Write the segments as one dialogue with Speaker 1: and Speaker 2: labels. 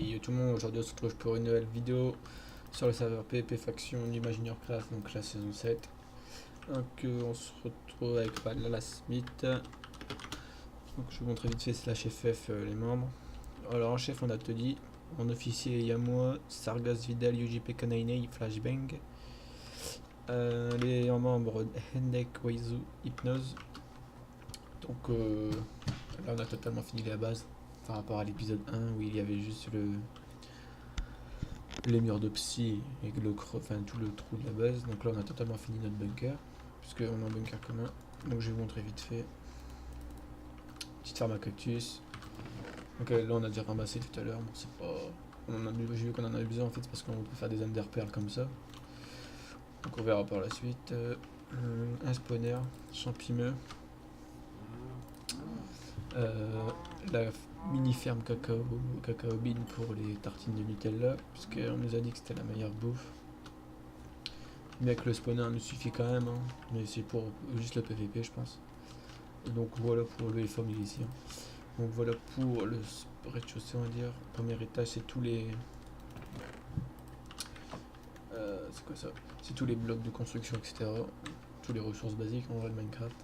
Speaker 1: Oui, tout le monde, aujourd'hui on se retrouve pour une nouvelle vidéo sur le serveur PvP Faction d'Imagineer Craft, donc la saison 7. Donc on se retrouve avec Lala Smith. Donc je vais vous montrer vite fait slash FF les membres. Alors en chef on a Toddy, en officier Yamua, Sargas Vidal, UJP Kanaine, Flashbang. Les en membres Hendek, Waizu, Hypnose. Donc là on a totalement fini la base par rapport à l'épisode 1 où il y avait juste les murs de psy et enfin tout le trou de la base. Donc là on a totalement fini notre bunker puisqu'on est en bunker commun. Donc je vais vous montrer vite fait. Petite ferme à cactus. Donc là on a déjà ramassé tout à l'heure. Bon, c'est pas, j'ai vu qu'on en avait besoin en fait parce qu'on peut faire des under perles comme ça. Donc on verra par la suite. Un spawner, champimeux. La mini ferme cacao bean pour les tartines de Nutella, puisqu'on nous a dit que c'était la meilleure bouffe. Mais avec le spawner nous suffit quand même, hein. Mais c'est pour juste le PVP je pense. Et donc voilà pour le FOM ici. Hein. Donc voilà pour le rez-de-chaussée on va dire. Premier étage c'est tous les... c'est quoi ça? C'est tous les blocs de construction etc. Tous les ressources basiques en vrai de Minecraft.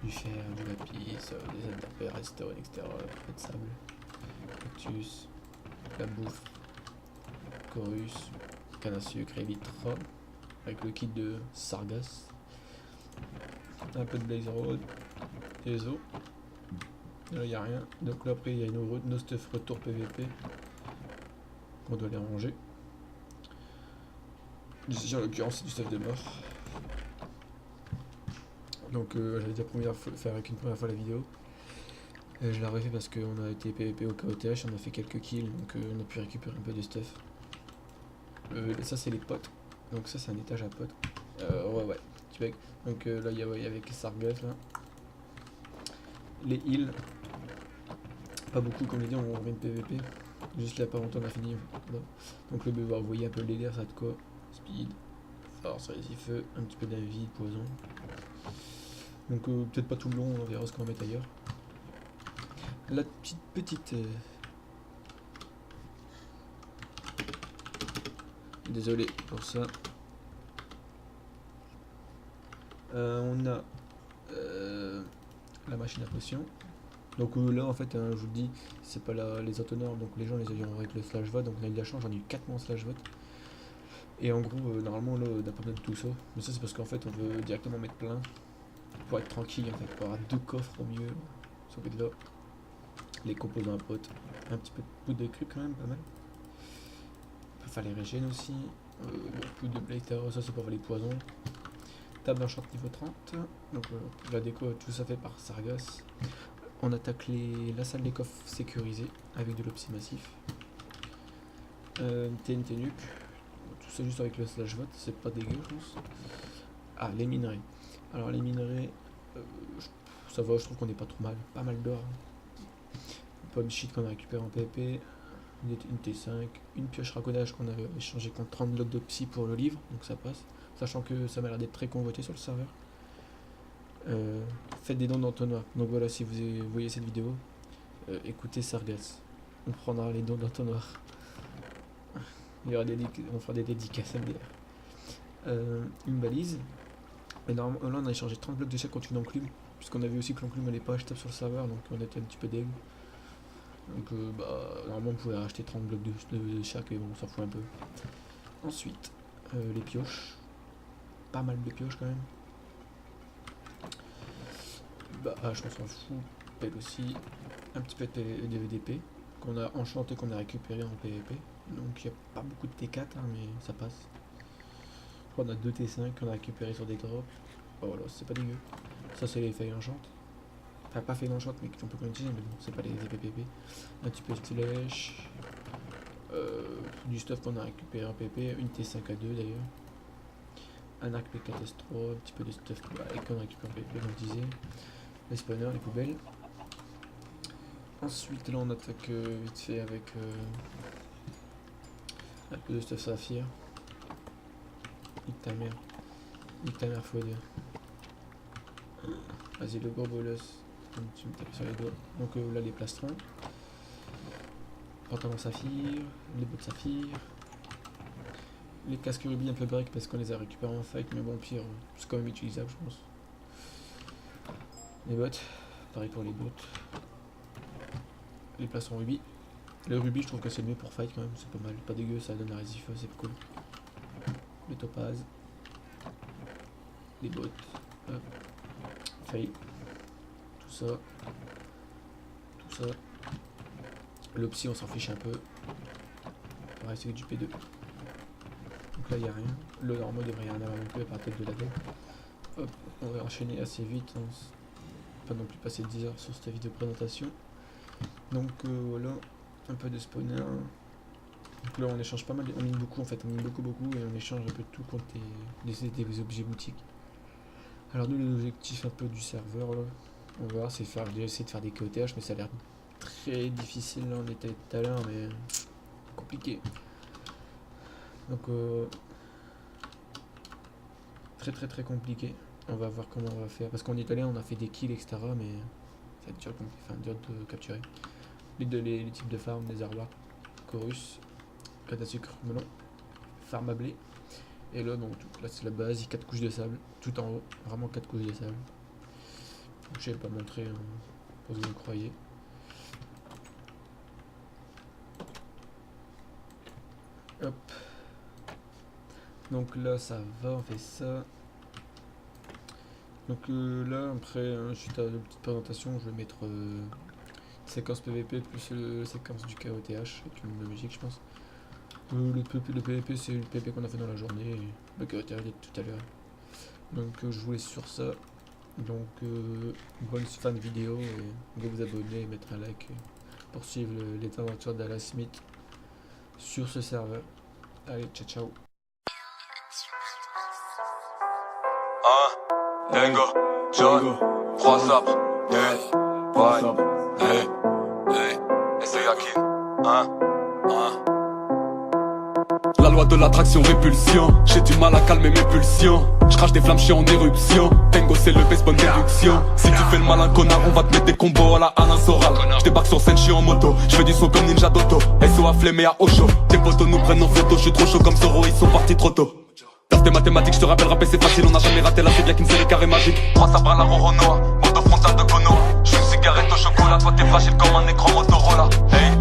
Speaker 1: Du fer, du lapis, des adapteurs, redstone, etc. Un peu de sable, cactus, la bouffe, chorus, canne à sucre, elytra, avec le kit de Sargas, un peu de blaze road, des os. Là il n'y a rien. Donc là après il y a nos stuff retour PVP qu'on doit les ranger. Ici en l'occurrence c'est du stuff de mort. Donc j'avais déjà faire avec une première fois la vidéo. Je l'ai refait parce qu'on a été PVP au KOTH, on a fait quelques kills, donc on a pu récupérer un peu de stuff. Ça c'est les potes, donc ça c'est un étage à potes. Ouais, tu vois. Donc là il y a avec Sargas là. Les heals, pas beaucoup comme je l'ai dit, on revient de PVP. Juste là pas longtemps on a fini. Là. Donc le vous voyez un peu le délire, ça de quoi. Speed, force, feu, un petit peu d'invie, poison. Donc peut-être pas tout le long, on verra ce qu'on va mettre ailleurs. La petite désolé pour ça. On a la machine à potion. Donc là en fait je vous le dis, c'est pas les entonnoirs, donc les gens les ayant avec le slash vote, donc on a eu de la chance, j'en ai eu 4 mois slash vote. Et en gros normalement là on n'a pas besoin de tout ça. Mais ça c'est parce qu'en fait on veut directement mettre plein. Pour être tranquille en fait, pour avoir 2 coffres au mieux. Sauf que là, les composants à potes, un petit peu de poudre de cru quand même, pas mal. On peut faire les régènes aussi. Poudre de blater, ça c'est pour faire les poisons. Table d'enchant niveau 30. Donc la déco, tout ça fait par Sargas. On attaque la salle des coffres sécurisée avec de l'opsi massif. TNT nuke. Tout ça juste avec le slash vote, c'est pas dégueu je pense. Ah, les minerais. Alors les minerais, ça va, je trouve qu'on est pas trop mal. Pas mal d'or. Pomme shit qu'on a récupéré en PvP. Une T5. Une pioche racodage qu'on avait échangé contre 30 blocs de psy pour le livre. Donc ça passe. Sachant que ça m'a l'air d'être très convoité sur le serveur. Faites des dons d'entonnoir. Donc voilà, si vous voyez cette vidéo, écoutez Sargas. On prendra les dons d'entonnoir. On fera des dédicaces MDR. Une balise. Mais normalement, là on a échangé 30 blocs de chaque contre une enclume, puisqu'on a vu aussi que l'enclume elle est pas achetable sur le serveur, donc on était un petit peu deg. Donc normalement on pouvait racheter 30 blocs de chaque, et bon, on s'en fout un peu. Ensuite, les pioches. Pas mal de pioches quand même. Je qu'on s'en fout. Pelle aussi. Un petit peu de VDP, qu'on a enchanté, qu'on a récupéré en PvP. Donc il n'y a pas beaucoup de T4, hein, mais ça passe. On a 2 T5 qu'on a récupéré sur des drops. Oh voilà, c'est pas dégueu. Ça c'est les feuilles enchantes. Enfin pas feuilles enchantes mais qu'on peut utiliser, mais bon, c'est pas les PPP. Un petit peu de stylèche. Du stuff qu'on a récupéré en PP, une T5A2 d'ailleurs. Un arc P4S3, un petit peu de stuff qu'on a récupéré en PP, comme je disais. Les spawners, les poubelles. Ensuite là on attaque vite fait avec un peu de stuff saphir. Nique ta mère faut dire. Vas-y le gros bolos, tu me tapes sur les doigts. Donc là les plastrons. pantalon saphir, les bottes saphir, les casques rubis un peu break parce qu'on les a récupérés en fight, mais bon, pire, c'est quand même utilisable, je pense. Les bottes, pareil pour les bottes. Les plaçons rubis. Le rubis, je trouve que c'est mieux pour fight quand même, c'est pas mal, pas dégueu, ça donne un résif, c'est cool. Le topaz. Les bottes. Hop. Fail. Tout ça. Tout ça. Le psy, on s'en fiche un peu. Pareil, c'est du P2. Donc là, il n'y a rien. Le normal devrait rien avoir non plus, à part tête de la tête. Hop, on va enchaîner assez vite. Hein. Pas non plus passer 10 heures sur cette vidéo présentation. Donc voilà, un peu de spawner. Donc là, on échange pas mal, on mine beaucoup en fait, on mine beaucoup et on échange un peu de tout contre des objets boutiques. Alors nous, l'objectif un peu du serveur, là, on va voir, c'est essayer de faire des KOTH, mais ça a l'air très difficile, là, on était tout à l'heure, mais compliqué. Donc très compliqué. On va voir comment on va faire, parce qu'on est allé, on a fait des kills, etc., mais ça va être dur de capturer. Les types de farm, des arboires, chorus, canne à sucre, melon, farm à blé. Et là, donc, là c'est la base, 4 couches de sable, tout en haut, vraiment 4 couches de sable. Donc, je vais pas montrer hein, pour ce que vous croyez. Hop. Donc là, ça va, on fait ça. Donc là, après, suite à la petite présentation, je vais mettre séquence PVP plus le séquence du KOTH avec une logique, je pense. Le PVP, c'est le PVP qu'on a fait dans la journée, et le KOTH est tout à l'heure. Donc je vous laisse sur ça. Donc bonne fin de vidéo, et vous vous abonner et mettre un like pour suivre les aventures d'Ala Smith sur ce serveur. Allez, ciao ciao.
Speaker 2: Dengo, John, 3 sabres, et c'est Yakin, La loi de l'attraction, répulsion. J'ai du mal à calmer mes pulsions. Je crache des flammes, je suis en éruption. Tango, c'est le best, bonne déduction. Si tu fais le malin connard, on va te mettre des combos à la Alain Soral. Je débarque sur scène, je suis en moto. Je fais du son comme Ninja Doto. SO à flemme et à Ocho. Tes potos nous prennent en photo. Je suis trop chaud comme Zoro, ils sont partis trop tôt. Taf tes mathématiques, je te rappelle, rapper c'est facile. On n'a jamais raté la c'est bien qu'une série carré magique. 3 sabres à la Roronoa, moto frontale de Konoha. Je suis une cigarette au chocolat, toi t'es fragile comme un écran Motorola. Hey.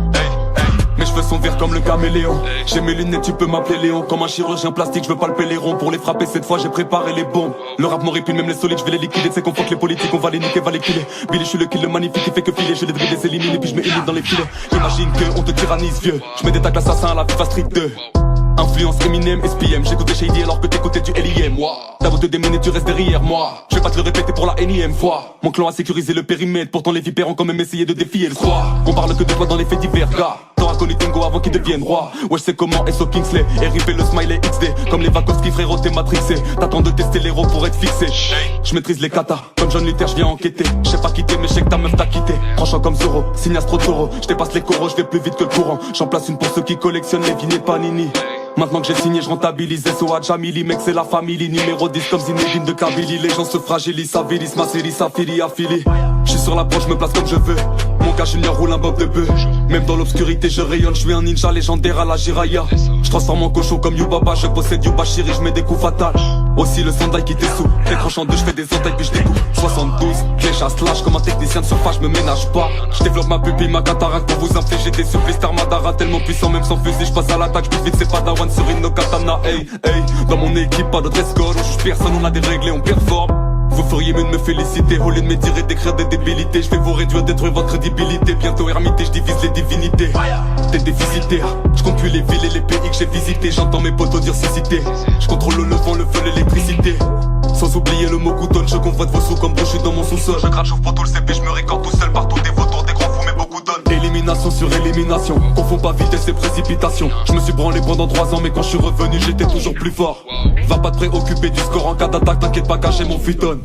Speaker 2: Mes cheveux sont verts comme le caméléon. J'ai mes lunettes, tu peux m'appeler Léon. Comme un chirurgien plastique, je veux palper les ronds. Pour les frapper cette fois, j'ai préparé les bombes. Le rap m'aurait pu, même les solides, je vais les liquider. C'est qu'on fuck les politiques, on va les niquer, va les killer. Billy, je suis le kill, le magnifique qui fait que filer. Je les dribble, les élimine et puis je me élite dans les filets. Imagine que on te tyrannise vieux. Je mets des tacles assassins à la FIFA Street 2. Influence Eminem, SPM, j'écoutais Shady alors que t'écoutais du LIM. T'as beau te démener, tu restes derrière moi. Je vais pas te le répéter pour la énième fois. Mon clan a sécurisé le périmètre, pourtant les vipères ont quand même essayé de défier le soir. On parle que de toi dans les faits divers, gars. T'auras connu Tango avant qu'il devienne roi. Ouais, je sais comment SO Kingsley, RIP le smiley XD. Comme les Vakovski frérot, t'es matrixé. T'attends de tester l'héros pour être fixé. Je maîtrise les katas, comme John Luther, je viens enquêter. Je sais pas quitter, mais je sais que ta meuf t'a quitté. Tranchant comme Zoro, Signas trop taureau. Je dépasse les coraux, je vais plus vite que le courant. J'en place une pour ceux qui collectionnent les vignes et Panini. Maintenant que j'ai signé, je rentabilise SO à Jamili, mec c'est la famille, numéro 10 comme Zinedine de Kabylie. Les gens se fragilisent, s'avilisent, ma série s'affilie, affili. Je suis sur la broche, je me place comme je veux. Mon cas junior roule un bob de bœuf. Même dans l'obscurité je rayonne, je suis un ninja légendaire à la Jiraya. Je transforme en cochon comme Yubaba, je possède Yubashiri, je mets des coups fatals. Aussi le sandal qui t'essouffle, décrochant deux, je fais des entailles puis je découpe. 72, flèche à slash comme un technicien de surface, je me ménage pas. Je développe ma pupille, ma cataracte pour vous infliger des supplices. Armadara tellement puissant, même sans fusil, je passe à l'attaque, je vite c'est pas dawan sur une no katana, hey. Dans mon équipe pas de dress code, on juge personne, on a des règles et on performe. Vous feriez mieux de me féliciter, au lieu de me dire et d'écrire des débilités. Je vais vous réduire, détruire votre crédibilité. Bientôt ermité, je divise les divinités. T'es déficitaire, je compte plus les villes et les pays que j'ai visités. J'entends mes potos dire cécité. Je contrôle le vent, le feu, l'électricité. Sans oublier le mot coutonne, je convoite vos sous comme brochu dans mon sous-sol. Je gratte, j'ouvre pour tout le CP, je me récorde tout seul partout. Des vautours, des grands fous, mais beaucoup donnent. Élimination sur élimination, confond pas vitesse et précipitation. Je me suis branlé pendant 3 ans, mais quand je suis revenu, j'étais toujours plus fort. Va pas te préoccuper du score en cas d'attaque, t'inquiète pas, cacher mon futon.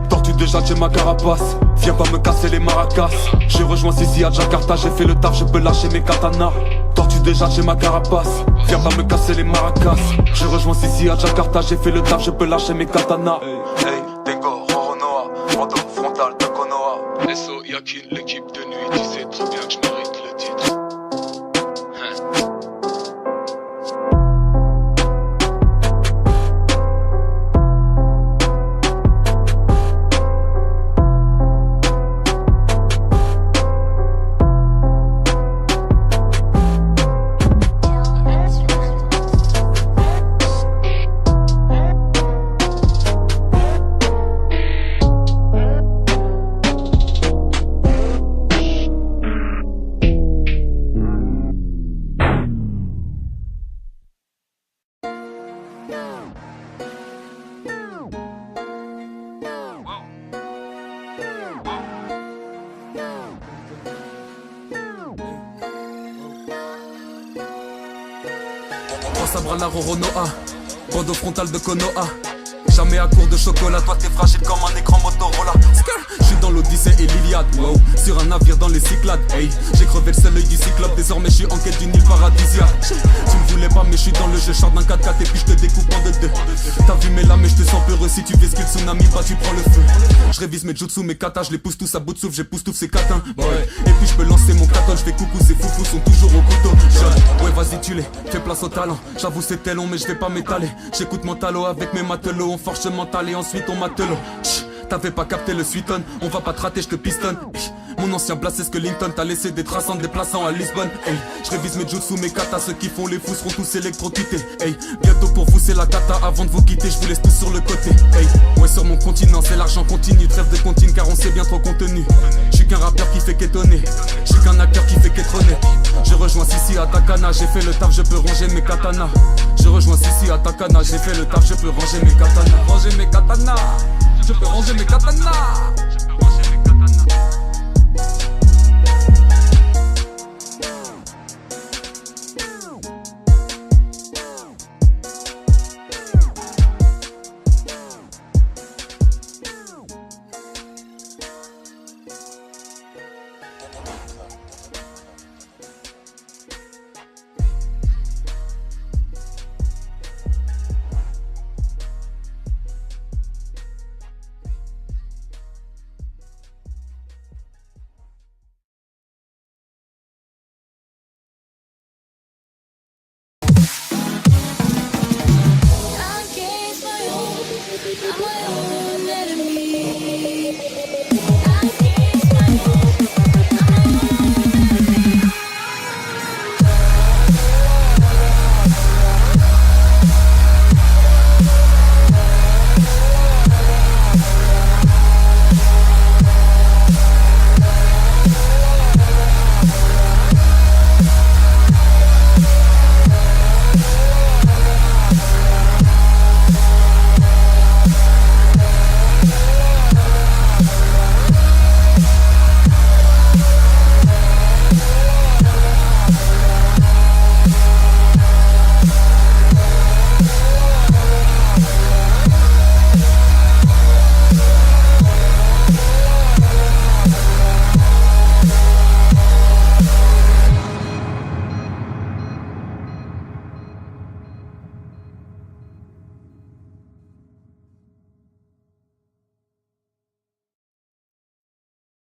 Speaker 2: Tortue déjà, j'ai ma carapace. Viens pas me casser les maracas. J'ai rejoint Sissi à Jakarta, j'ai fait le taf, je peux lâcher mes katanas. Tortue déjà, j'ai ma carapace. Viens pas me casser les maracas. J'ai rejoint Sissi à Jakarta, j'ai fait le taf, je peux lâcher mes katanas. Hey, Dengo, Roronoa, moto frontale de Konoha. SO Yakin, l'équipe de nuit, tu sais très bien que je mérite le titre. 3 sabres à la Roronoa, bande frontal de Konoha. Jamais à court de chocolat, toi t'es fragile comme un écran Motorola. Je suis dans l'Odyssée et l'Iliade, wow. Sur un navire dans les Cyclades, hey. J'ai crevé le seul œil du cyclope, désormais je suis en quête d'une île paradisiaque. Tu me voulais pas mais je suis dans le jeu, char d'un 4x4 et puis je te découpe en 2-2. T'as vu mes lames mais je te sens peureux, si tu vis ce qu'il tsunami, bah tu prends le feu. Je révise mes jutsu, mes katas, je les pousse tous à bout de souffle, j'époustouffe ces catins, boy. Et puis je peux lancer mon katon, je fais coucou, ces foufous sont toujours au couteau. Ouais vas-y tu les, fais place au talent. J'avoue c'était long mais je vais pas m'étaler. J'écoute mon talo avec mes matelots, on force mental et ensuite on matelot. T'avais pas capté le sweeton, on va pas te rater, je te pistonne. Mon ancien blast c'est ce que Linton t'a laissé des traces en te déplaçant à Lisbonne. Hey, je révise mes jutsu, mes katas, ceux qui font les fous seront tous électrocutés. Hey, bientôt pour vous c'est la cata, avant de vous quitter je vous laisse tous sur le côté. Hey, ouais sur mon continent c'est l'argent continue, trêve de contine car on s'est bien trop contenu. Je suis qu'un rappeur qui fait qu'étonner, je suis qu'un acteur qui fait qu'étronner. Je rejoins Sissi à Takana, j'ai fait le taf, je peux ranger mes katanas. Je rejoins Sissi à Takana, j'ai fait le taf, je peux ranger mes katanas. Ranger mes katanas, je peux ranger mes katanas.